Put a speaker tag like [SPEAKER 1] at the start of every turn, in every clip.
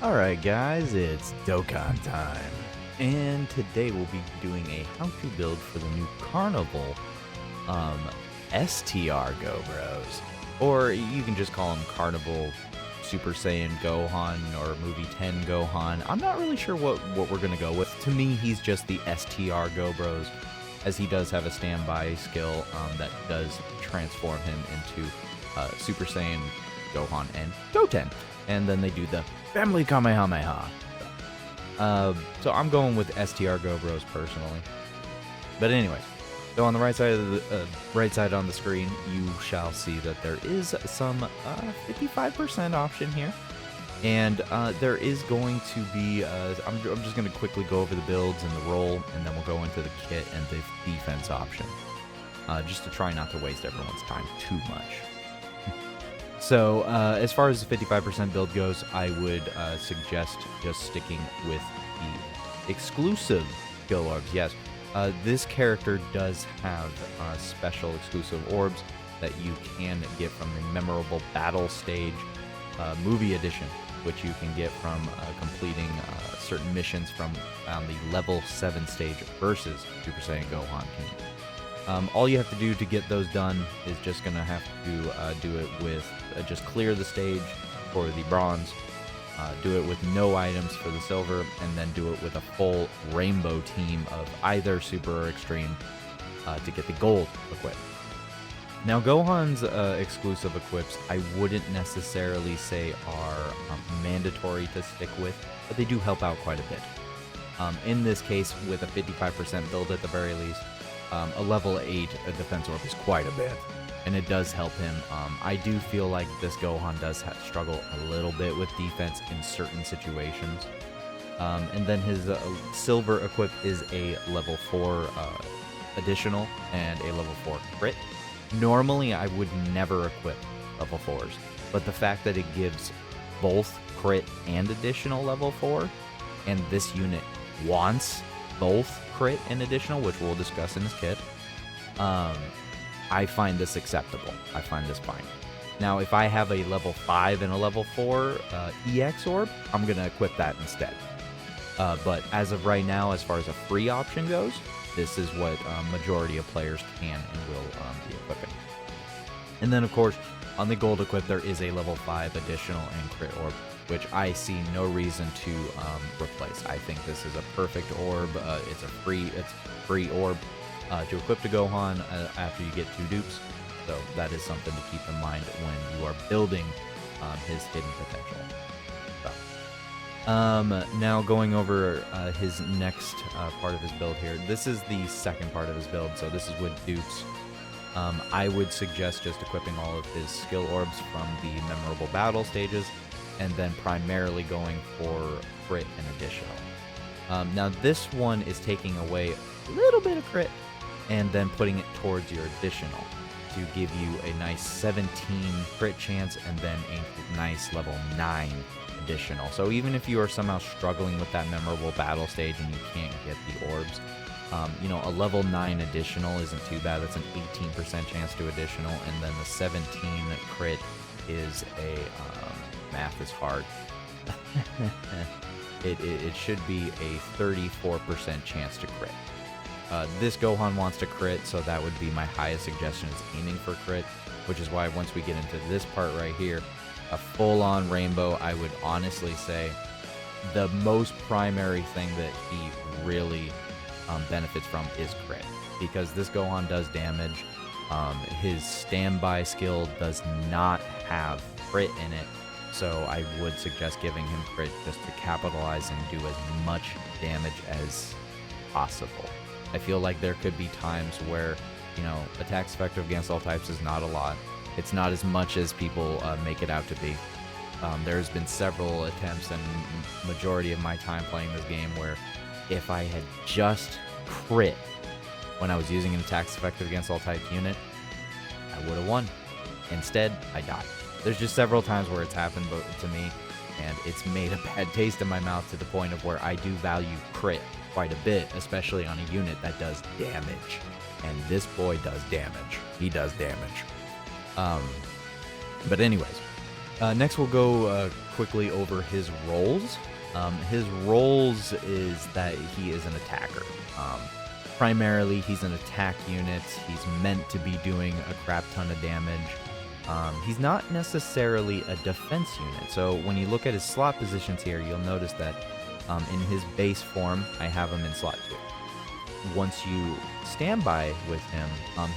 [SPEAKER 1] Alright guys, it's Dokkan time. And today we'll be doing a how-to build for the new Carnival STR Go Bros. Or you can just call him Carnival Super Saiyan Gohan or Movie 10 Gohan. I'm not really sure what we're going to go with. To me, he's just the STR Go Bros, as he does have a standby skill that does transform him into Super Saiyan Gohan and Goten. And then they do the Family Kamehameha. So I'm going with STR Go Bros personally. But anyway, so on the right side of the right side on the screen, you shall see that there is some 55% option here, and there is going to be. I'm just going to quickly go over the builds and the roll, and then we'll go into the kit and the defense option, just to try not to waste everyone's time too much. So, as far as the 55% build goes, I would suggest just sticking with the exclusive skill orbs. Yes, this character does have special exclusive orbs that you can get from the Memorable Battle Stage Movie Edition, which you can get from completing certain missions from the Level 7 stage versus Super Saiyan Gohan team. All you have to do to get those done is just going to have to do it with just clear the stage for the bronze, do it with no items for the silver, and then do it with a full rainbow team of either super or extreme to get the gold equipped. Now, Gohan's exclusive equips I wouldn't necessarily say are mandatory to stick with, but they do help out quite a bit. In this case, with a 55% build at the very least, a level 8 defense orb is quite a bit, and it does help him. I do feel like this Gohan does struggle a little bit with defense in certain situations. And then his silver equip is a level 4 additional and a level 4 crit. Normally, I would never equip level 4s, but the fact that it gives both crit and additional level 4, and this unit wants both crit and additional, which we'll discuss in this kit, I find this acceptable. I find this fine. Now, if I have a level 5 and a level 4 EX orb, I'm going to equip that instead. But as of right now, as far as a free option goes, this is what majority of players can and will be equipping. And then, of course, on the gold equip, there is a level 5 additional and crit orb, which I see no reason to replace. I think this is a perfect orb. It's a free orb to equip to Gohan after you get 2 dupes. So that is something to keep in mind when you are building his hidden potential. So, now going over his next part of his build here. This is the second part of his build, so this is with dupes. I would suggest just equipping all of his skill orbs from the Memorable Battle stages, and then primarily going for crit and additional. Now this one is taking away a little bit of crit and then putting it towards your additional to give you a nice 17 crit chance and then a nice level 9 additional. So even if you are somehow struggling with that Memorable Battle stage and you can't get the orbs, you know, a level 9 additional isn't too bad. That's an 18% chance to additional, and then the 17 crit is a math is hard. it should be a 34% chance to crit. This Gohan wants to crit, so that would be my highest suggestion, is aiming for crit, which is why once we get into this part right here, a full-on rainbow, I would honestly say the most primary thing that he really benefits from is crit, because this Gohan does damage. His standby skill does not have crit in it, so I would suggest giving him crit just to capitalize and do as much damage as possible. I feel like there could be times where, you know, attacks effective against all types is not a lot. It's not as much as people make it out to be. There's been several attempts and majority of my time playing this game where if I had just crit when I was using an attacks effective against all types unit, I would have won. Instead, I died. There's just several times where it's happened to me, and it's made a bad taste in my mouth to the point of where I do value crit quite a bit, especially on a unit that does damage. And this boy does damage. He does damage. But anyways, Next, we'll go quickly over his roles. His roles is that he is an attacker. Primarily, he's an attack unit. He's meant to be doing a crap ton of damage. He's not necessarily a defense unit. So when you look at his slot positions here, you'll notice that in his base form, I have him in slot 2. Once you standby with him,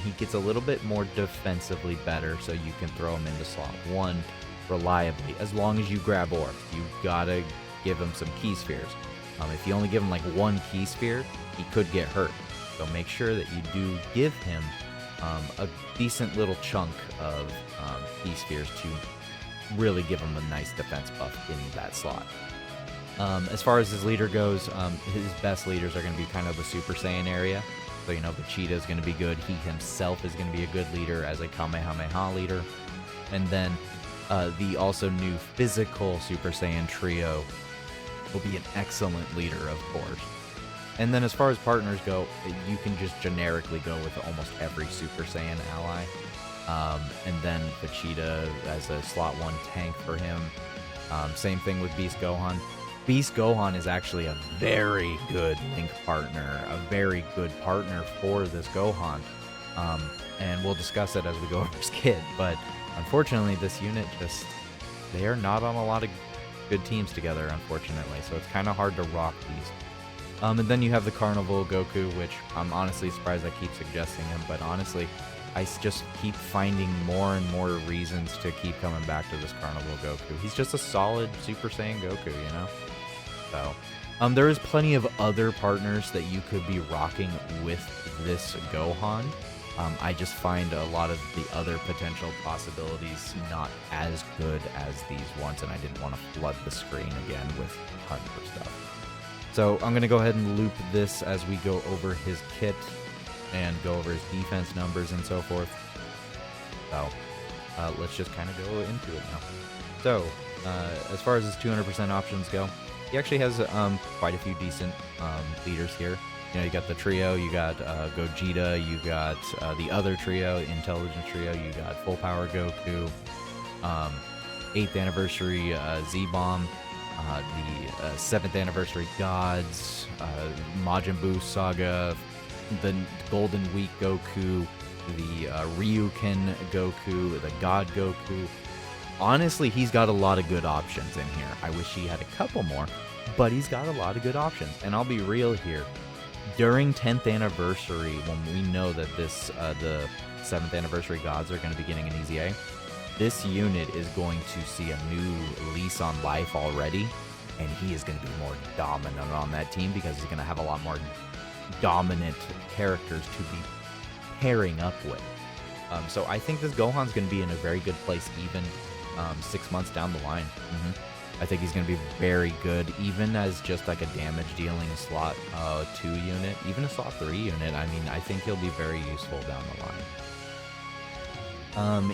[SPEAKER 1] he gets a little bit more defensively better, so you can throw him into slot 1 reliably, as long as you grab orbs. You gotta give him some key spheres. If you only give him like 1 key sphere, he could get hurt. So make sure that you do give him a decent little chunk of key spheres to really give him a nice defense buff in that slot. As far as his leader goes, his best leaders are going to be kind of the Super Saiyan area. So, you know, Vegeta is going to be good. He himself is going to be a good leader as a Kamehameha leader. And then the also new physical Super Saiyan trio will be an excellent leader, of course. And then as far as partners go, you can just generically go with almost every Super Saiyan ally. And then Vegeta as a slot 1 tank for him. Same thing with Beast Gohan. Beast Gohan is actually a very good link partner, a very good partner for this Gohan. And we'll discuss it as we go over his kit, but unfortunately this unit they are not on a lot of good teams together, unfortunately, so it's kind of hard to rock these. And then you have the Carnival Goku, which I'm honestly surprised I keep suggesting him, but honestly, I just keep finding more and more reasons to keep coming back to this Carnival Goku. He's just a solid Super Saiyan Goku, you know? So, there is plenty of other partners that you could be rocking with this Gohan. I just find a lot of the other potential possibilities not as good as these ones, and I didn't want to flood the screen again with tons of stuff. So I'm going to go ahead and loop this as we go over his kit and go over his defense numbers and so forth. So let's just kind of go into it now. So as far as his 200% options go, he actually has quite a few decent leaders here. You know, you got the trio, you got Gogeta, you got the other trio, Intelligence Trio, you got Full Power Goku, 8th Anniversary Z-Bomb, the 7th Anniversary Gods, Majin Buu Saga, the Golden Week Goku, the Ryuken Goku, the God Goku. Honestly, he's got a lot of good options in here. I wish he had a couple more, but he's got a lot of good options. And I'll be real here. During 10th Anniversary, when we know that this the 7th Anniversary Gods are going to be getting an EZA, this unit is going to see a new lease on life already, and he is going to be more dominant on that team because he's going to have a lot more dominant characters to be pairing up with. So I think this Gohan's going to be in a very good place even 6 months down the line. I think he's going to be very good, even as just like a damage dealing slot 2 unit, even a slot 3 unit. I mean, I think he'll be very useful down the line.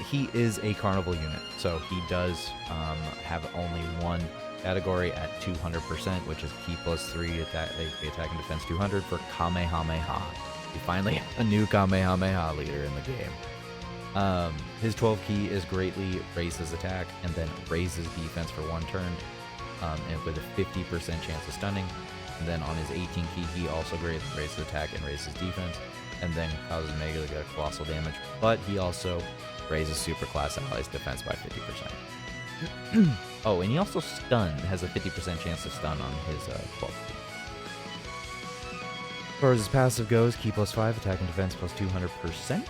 [SPEAKER 1] He is a Carnival unit, so he does have only one category at 200%, which is Ki plus 3 attack and defense 200 for Kamehameha. We finally have a new Kamehameha leader in the game. His 12 key is greatly raises attack and then raises defense for 1 turn, and with a 50% chance of stunning. And then on his 18 key, he also greatly raises attack and raises defense, and then causes mega colossal damage. But he also raises super class allies defense by 50%. Oh, and he also has a 50% chance to stun on his 12 key. As far as his passive goes, Ki plus 5, attack and defense plus 200%.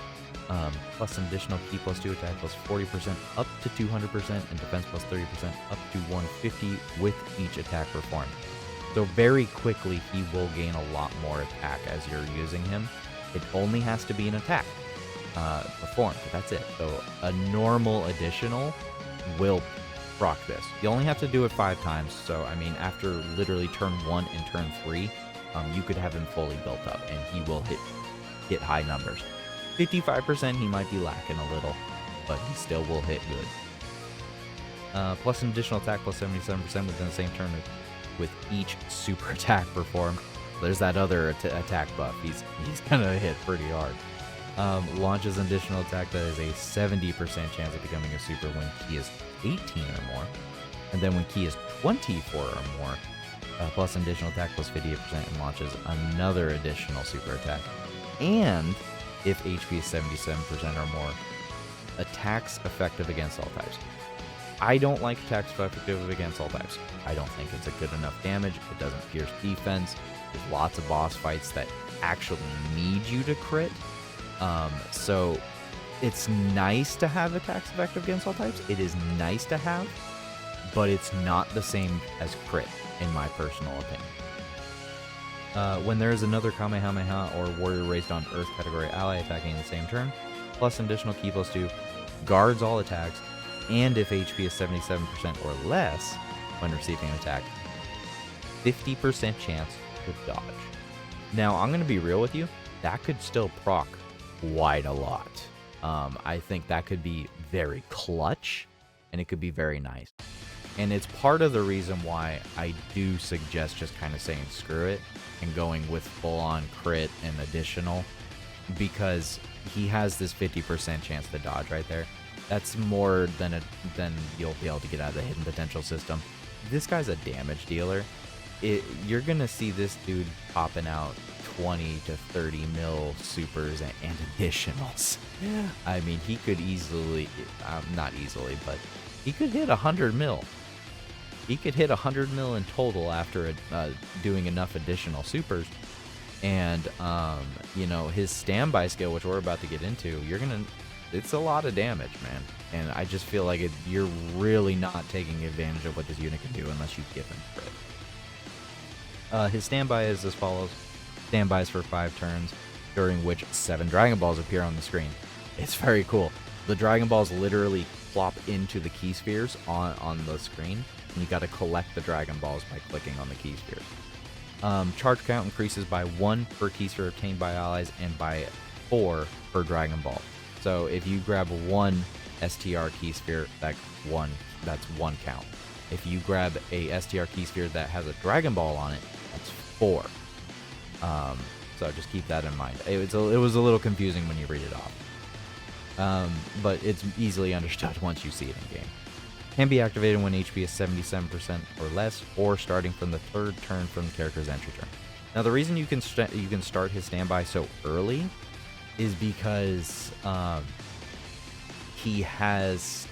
[SPEAKER 1] Plus an additional Ki plus 2 attack plus 40% up to 200%, and defense plus 30% up to 150 with each attack performed. So very quickly he will gain a lot more attack as you're using him. It only has to be an attack performed, but that's it. So a normal additional will proc this. You only have to do it 5 times, so I mean after literally turn 1 and turn 3, you could have him fully built up and he will hit high numbers. 55% he might be lacking a little, but he still will hit good. Plus an additional attack plus 77% within the same turn with each super attack performed. There's that other attack buff. He's gonna hit pretty hard. Launches an additional attack that is a 70% chance of becoming a super when he is 18 or more. And then when ki is 24 or more, plus an additional attack plus 58% and launches another additional super attack. And if HP is 77% or more, attacks effective against all types. I don't like attacks effective against all types. I don't think it's a good enough damage. It doesn't pierce defense. There's lots of boss fights that actually need you to crit. So it's nice to have attacks effective against all types. It is nice to have, but it's not the same as crit, in my personal opinion. When there is another Kamehameha or Warrior Raised on Earth category ally attacking in the same turn, plus an additional ki plus 2, guards all attacks, and if HP is 77% or less when receiving an attack, 50% chance to dodge. Now, I'm going to be real with you, that could still proc quite a lot. I think that could be very clutch, and it could be very nice. And it's part of the reason why I do suggest just kind of saying screw it and going with full-on crit and additional, because he has this 50% chance to dodge right there. That's more than you'll be able to get out of the hidden potential system. This guy's a damage dealer. You're going to see this dude popping out 20 to 30 mil supers and additionals. Yeah. I mean, he could easily, not easily, but he could hit 100 mil. He could hit 100 mil in total after doing enough additional supers. And, you know, his standby skill, which we're about to get into, it's a lot of damage, man. And I just feel like you're really not taking advantage of what this unit can do unless you give him crit. His standby is as follows. Standbys for 5 turns, during which 7 Dragon Balls appear on the screen. It's very cool. The Dragon Balls literally plop into the key spheres on the screen, and you got to collect the Dragon Balls by clicking on the key spheres. Charge count increases by 1 per key sphere obtained by allies and by 4 per Dragon Ball. So if you grab 1 STR key sphere, that's 1 count. If you grab a STR key sphere that has a Dragon Ball on it, that's 4. So just keep that in mind. It was a little confusing when you read it off. But it's easily understood once you see it in game. Can be activated when HP is 77% or less, or starting from the 3rd turn from the character's entry turn. Now, the reason you can start his standby so early is because he has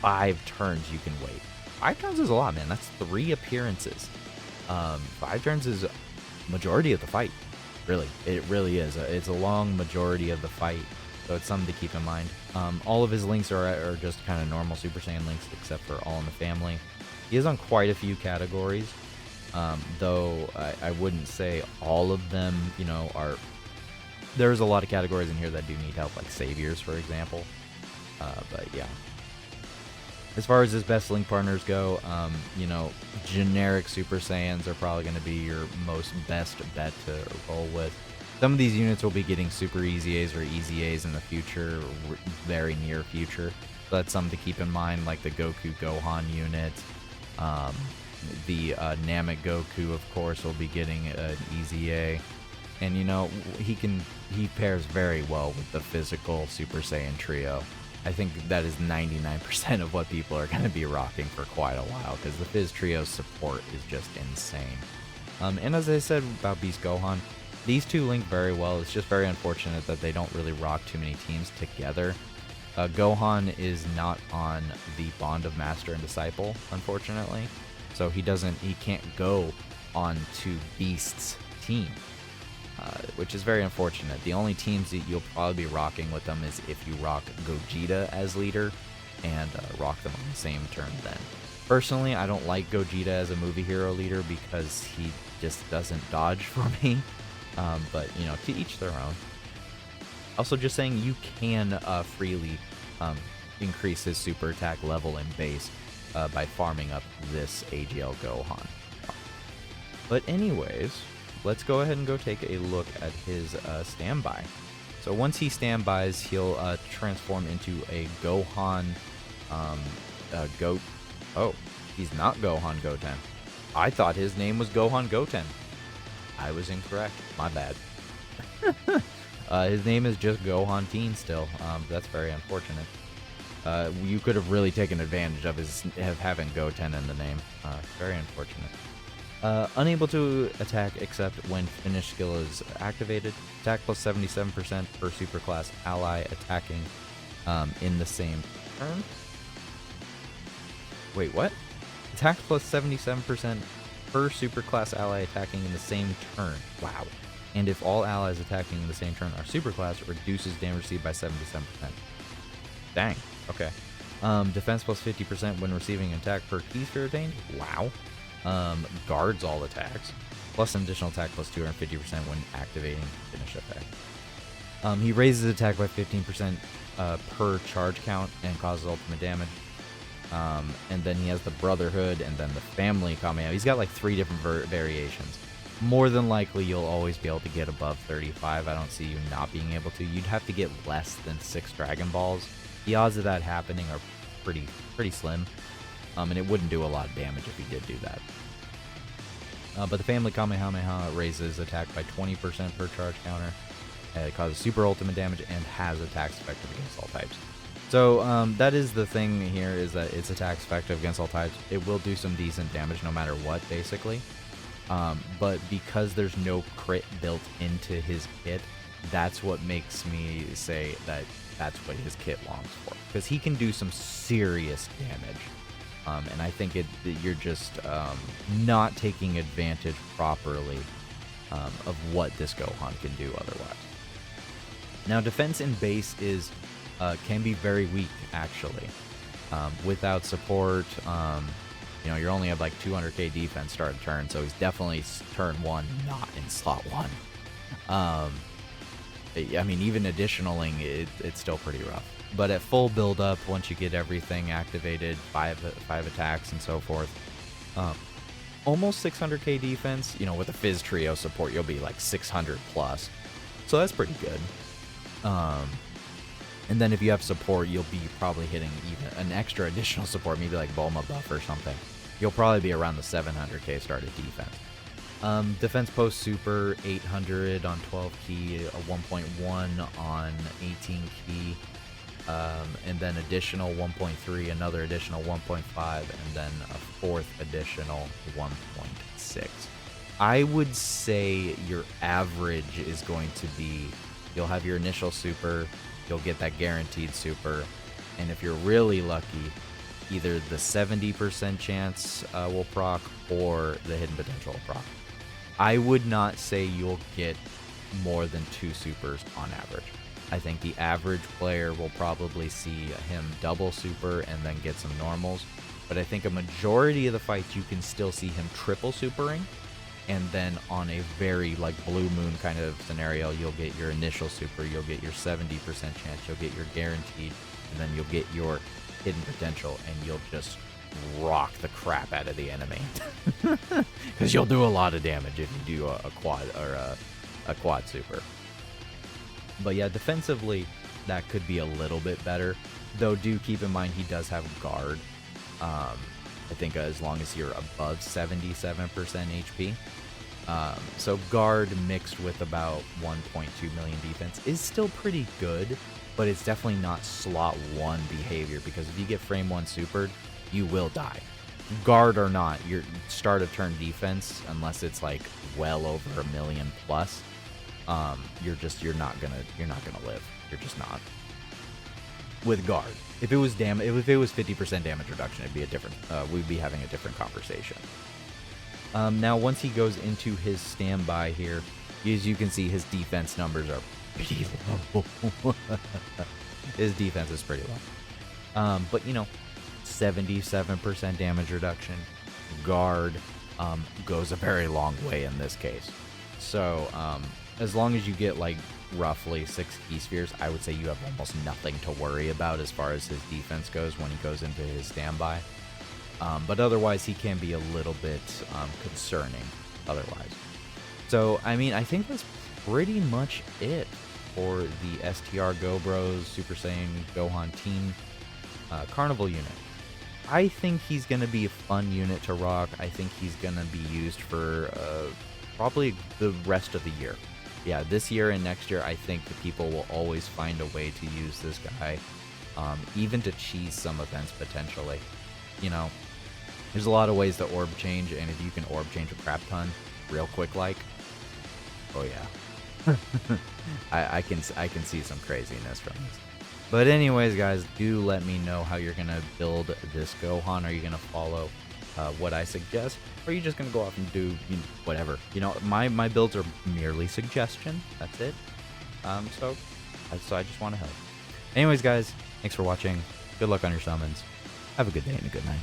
[SPEAKER 1] 5 turns you can wait. 5 turns is a lot, man. That's 3 appearances. 5 turns is majority of the fight. Really, it really is. It's a long majority of the fight, so it's something to keep in mind. All of his links are just kind of normal Super Saiyan links, except for All in the Family. He is on quite a few categories, though I wouldn't say all of them, you know, are... There's a lot of categories in here that do need help, like Saviors, for example. But yeah. As far as his best link partners go, you know, generic Super Saiyans are probably going to be your best bet to roll with. Some of these units will be getting Super Easy A's or Easy A's in the future, very near future. So that's something to keep in mind, like the Goku Gohan unit. The Namek Goku, of course, will be getting an Easy A. And, you know, he pairs very well with the physical Super Saiyan trio. I think that is 99% of what people are going to be rocking for quite a while, because the Fizz Trio's support is just insane. And as I said about Beast Gohan, these two link very well. It's just very unfortunate that they don't really rock too many teams together. Gohan is not on the Bond of Master and Disciple, unfortunately. So he can't go on to Beast's team. Which is very unfortunate. The only teams that you'll probably be rocking with them is if you rock Gogeta as leader and rock them on the same turn then. Personally, I don't like Gogeta as a movie hero leader because he just doesn't dodge for me. But, you know, to each their own. Also, just saying, you can freely increase his super attack level and base by farming up this AGL Gohan. But anyways... let's go ahead and go take a look at his standby. So once he standbys, he'll transform into a Gohan Oh, he's not Gohan Goten. I thought his name was Gohan Goten. I was incorrect. My bad. His name is just Gohan Teen still. That's very unfortunate. You could have really taken advantage of having Goten in the name. Very unfortunate. Unable to attack except when finished skill is activated. Attack plus 77% per superclass ally attacking in the same turn. Wait, what? Attack plus 77% per superclass ally attacking in the same turn. Wow. And if all allies attacking in the same turn are superclass, it reduces damage received by 77%. Dang. Okay. Defense plus 50% when receiving an attack per key sphere attained. Wow. Guards all attacks. Plus an additional attack plus 250% when activating finish attack. He raises attack by 15% per charge count and causes ultimate damage. And then he has the Brotherhood and then the Family Kamehameha. He's got like 3 different variations. More than likely, you'll always be able to get above 35. I don't see you not being able to. You'd have to get less than 6 Dragon Balls. The odds of that happening are pretty slim. And it wouldn't do a lot of damage if he did do that. But the Family Kamehameha raises attack by 20% per charge counter. It causes super ultimate damage and has attacks effective against all types. So that is the thing here, is that its attacks effective against all types. It will do some decent damage no matter what, basically. But because there's no crit built into his kit, that's what makes me say that that's what his kit longs for. Because he can do some serious damage. And I think you're just not taking advantage properly of what this Gohan can do otherwise. Now, defense in base can be very weak, actually. Without support, you only have like 200k defense start of turn, so he's definitely turn 1, not in slot 1. I mean, even additionaling, it's still pretty rough. But at full build up, once you get everything activated, 5 attacks and so forth, almost 600k defense. With a Fizz Trio support, you'll be like 600 plus. So that's pretty good. And then if you have support, you'll be probably hitting even an extra additional support, maybe like Bulma buff or something. You'll probably be around the 700k started defense. Defense post super 800 on 12 key, a 1.1 on 18 key, and then additional 1.3, another additional 1.5, and then a 4th additional 1.6. I would say your average is going to be, you'll have your initial super, you'll get that guaranteed super, and if you're really lucky, either the 70% chance will proc or the hidden potential will proc. I would not say you'll get more than 2 supers on average. I think the average player will probably see him double super and then get some normals, but I think a majority of the fights you can still see him triple supering, and then on a very like blue moon kind of scenario, you'll get your initial super, you'll get your 70% chance, you'll get your guaranteed, and then you'll get your hidden potential, and you'll just rock the crap out of the enemy. Because you'll do a lot of damage if you do a quad or a quad super. But yeah, defensively, that could be a little bit better. Though do keep in mind he does have guard. I think as long as you're above 77% HP. So guard mixed with about 1.2 million defense is still pretty good, but it's definitely not slot 1 behavior, because if you get frame 1 supered, you will die. Guard or not, your start of turn defense, unless it's like well over 1 million plus, you're not gonna live. You're just not. With guard, if it was 50% damage reduction, it'd be a different. We'd be having a different conversation. Now, once he goes into his standby here, as you can see, his defense numbers are pretty low. His defense is pretty low. But 77% damage reduction. Guard goes a very long way in this case. So as long as you get like roughly 6 key spheres, I would say you have almost nothing to worry about as far as his defense goes when he goes into his standby. But otherwise, he can be a little bit concerning otherwise. So, I mean, I think that's pretty much it for the STR Go Bros Super Saiyan Gohan Team Carnival unit. I think he's going to be a fun unit to rock. I think he's going to be used for probably the rest of the year. Yeah, this year and next year, I think the people will always find a way to use this guy. even to cheese some events potentially. You know, there's a lot of ways to orb change, and if you can orb change a crap ton real quick, like, oh yeah, I can see some craziness from this. But anyways, guys, do let me know how you're gonna build this Gohan. Are you gonna follow what I suggest, or are you just gonna go off and do whatever? You know, my builds are merely suggestion. That's it. So I just want to help. Anyways, guys, thanks for watching. Good luck on your summons. Have a good day and a good night.